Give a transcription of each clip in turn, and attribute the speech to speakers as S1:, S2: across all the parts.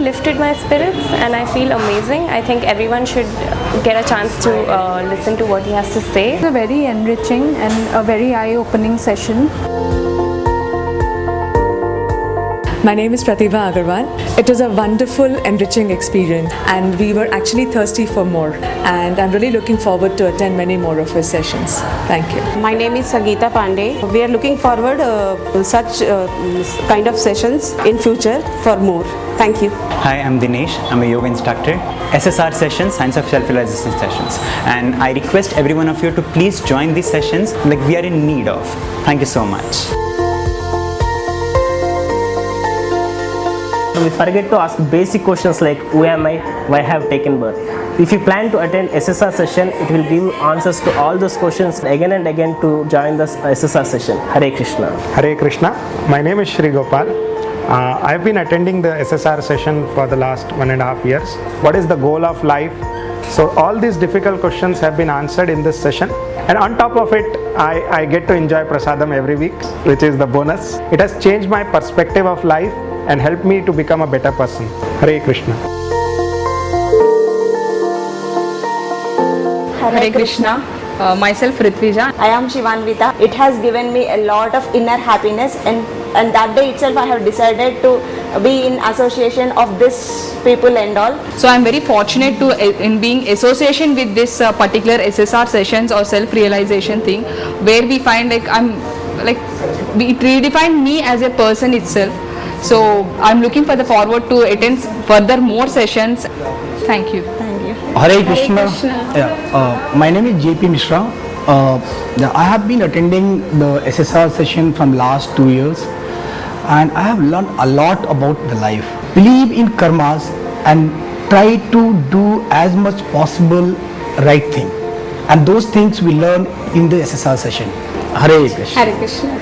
S1: lifted my spirits and I feel amazing. I think everyone should get a chance to listen to what he has to say.
S2: It's a very enriching and a very eye-opening session.
S3: My name is Pratibha Agarwal. It was a wonderful, enriching experience and we were actually thirsty for more, and I'm really looking forward to attend many more of his sessions. Thank you.
S4: My name is Sangeeta Pandey. We are looking forward such kind of sessions in future for more. Thank you.
S5: Hi, I'm Dinesh. I'm a yoga instructor. SSR sessions, Science of Self-Realization sessions. And I request every one of you to please join these sessions like we are in need of. Thank you so much.
S6: We forget to ask basic questions like who am I, why I have taken birth. If you plan to attend SSR session, it will give answers to all those questions again and again to join the SSR session. Hare Krishna.
S7: Hare Krishna. My name is Shri Gopal. I have been attending the SSR session for the last 1.5 years. What is the goal of life? So all these difficult questions have been answered in this session. And on top of it, I get to enjoy prasadam every week, which is the bonus. It has changed my perspective of life and helped me to become a better person. Hare Krishna.
S8: Hare Krishna. Myself Ritvija.
S9: I am Shivanvita. It has given me a lot of inner happiness, and that day itself I have decided to be in association of this people and all.
S8: So I am very fortunate to in being association with this particular SSR sessions or self-realization thing, where we find it redefined me as a person itself. So I'm looking forward to attend further more sessions. Thank you.
S9: Thank you.
S10: Hare Krishna. Yeah, my name is JP Mishra. I have been attending the SSR session from last 2 years, and I have learned a lot about the life. Believe in karmas and try to do as much possible right thing, and those things we learn in the SSR session. Hare Krishna.
S8: Hare Krishna.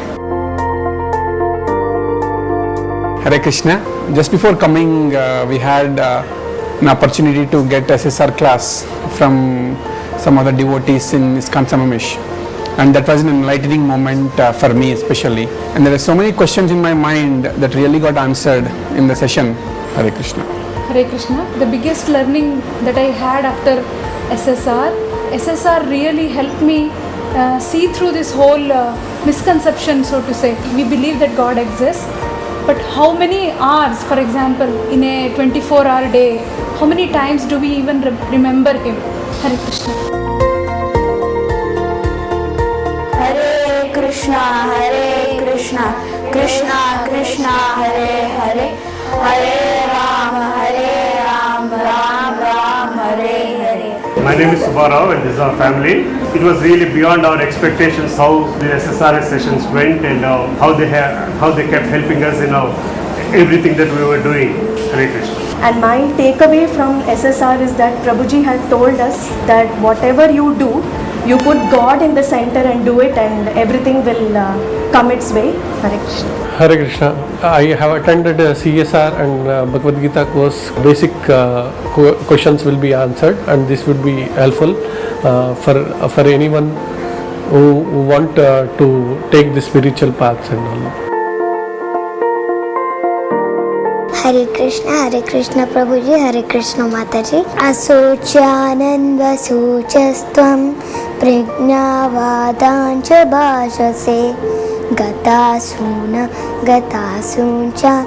S11: Hare Krishna. Just before coming, we had an opportunity to get SSR class from some other devotees in ISKCON Samamish, and that was an enlightening moment for me especially. And there are so many questions in my mind that really got answered in the session. Hare Krishna.
S2: Hare Krishna. The biggest learning that I had after SSR really helped me see through this whole misconception, so to say. We believe that God exists, but how many hours, for example, in a 24-hour day, how many times do we even remember Him? Hare Krishna.
S9: Hare Krishna, Hare Krishna, Krishna Krishna, Hare Hare, Hare Ram, Ram Ram, Hare Hare.
S12: My name is Subbarao and this is our family. It was really beyond our expectations how the SSRS sessions went and how they kept helping us in everything that we were doing. Hare Krishna.
S13: And my takeaway from SSR is that Prabhuji had told us that whatever you do, you put God in the center and do it, and everything will come its way. Hare Krishna.
S14: Hare Krishna. I have attended CSR and Bhagavad Gita course. Basic questions will be answered, and this would be helpful for anyone who want to take the spiritual paths and all.
S15: Hare Krishna Prabhuji, Hare Krishna Mataji. Asochanand vasocastvam prajnavadancha bhashase gatasuna gatasuncha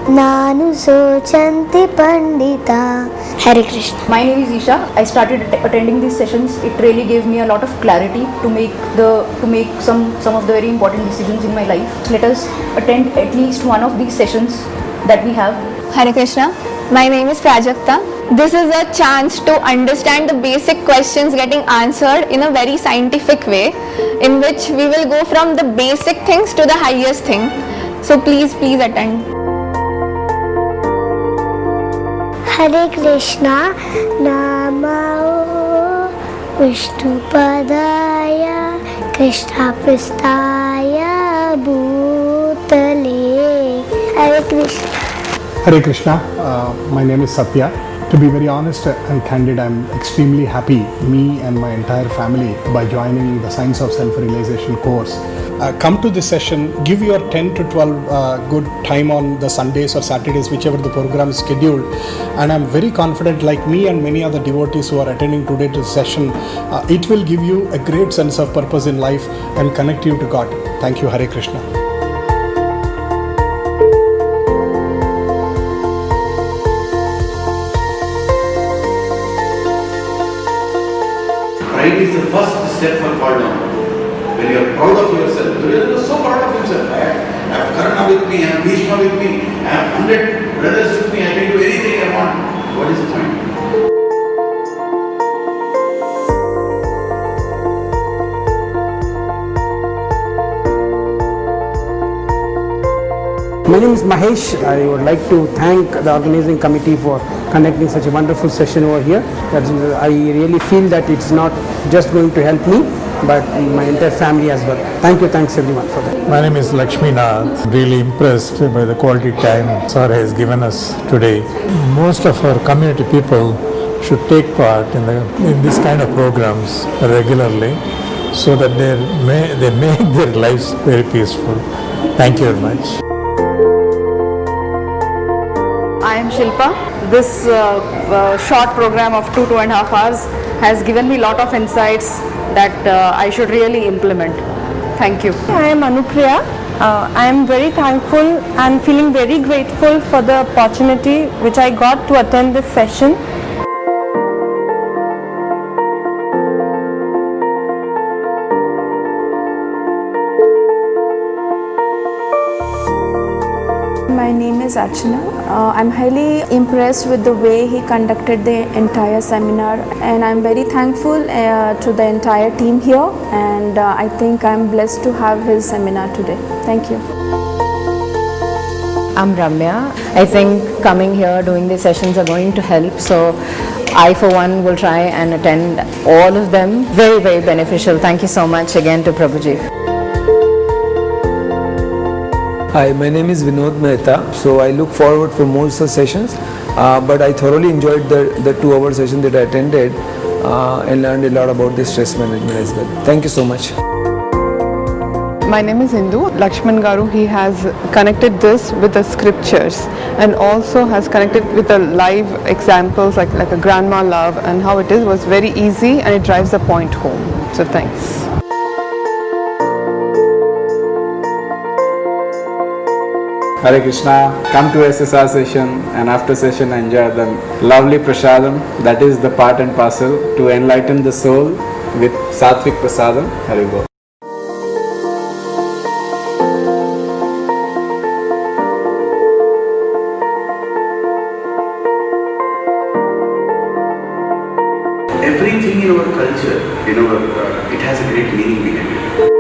S15: nanu sochanti pandita. Hare Krishna.
S16: My name is Isha. I started attending these sessions. It really gave me a lot of clarity to make some of the very important decisions in my life. Let us attend at least one of these sessions that we have.
S17: Hare Krishna. My name is Prajakta. This is a chance to understand the basic questions getting answered in a very scientific way, in which we will go from the basic things to the highest thing. So please attend.
S15: Hare Krishna. Namo Vishnu Padaya Krishna Pristaya Bhutale. Hare Krishna.
S18: Hare Krishna. My name is Satya.
S10: To be very honest and candid, I'm extremely happy, me and my entire family, by joining the Science of Self-Realization course. Come to this session, give your 10 to 12 good time on the Sundays or Saturdays, whichever the program is scheduled. And I'm very confident, like me and many other devotees who are attending today's session, it will give you a great sense of purpose in life and connect you to God. Thank you. Hare Krishna.
S18: Pride is the first step for fall down. When you are proud of yourself, Duryodhana was so proud of himself. I have Karna with me, I have Bhishma with me, I have 100 brothers with me, I can do anything I want. What is the point?
S19: My name is Mahesh. I would like to thank the organizing committee for conducting such a wonderful session over here. I really feel that it's not just going to help me, but my entire family as well. Thanks everyone for that.
S20: My name is Lakshmi Nath. Really impressed by the quality time Sir has given us today. Most of our community people should take part in this kind of programs regularly, so that they make their lives very peaceful. Thank you very much.
S21: I am Shilpa. This short program of 2.5 hours has given me a lot of insights that I should really implement. Thank you.
S22: I am Anupriya. I am very thankful and feeling very grateful for the opportunity which I got to attend this session.
S23: My name is Archana. I'm highly impressed with the way he conducted the entire seminar, and I'm very thankful to the entire team here, and I think I'm blessed to have his seminar today. Thank you.
S24: I'm Ramya. I think coming here, doing these sessions are going to help, so I for one will try and attend all of them. Very, very beneficial. Thank you so much again to Prabhuji.
S25: Hi, my name is Vinod Mehta. So I look forward for more such sessions, but I thoroughly enjoyed the 2-hour session that I attended and learned a lot about the stress management as well. Thank you so much.
S26: My name is Indu. Lakshman Garu, he has connected this with the scriptures and also has connected with the live examples like a grandma love, and how it was very easy and it drives the point home. So thanks.
S27: Hare Krishna, come to SSR session and after session enjoy the lovely prasadam, that is the part and parcel to enlighten the soul with Satvik Prasadam. Hare Bo.
S18: Everything in our culture, it has a great meaning behind it.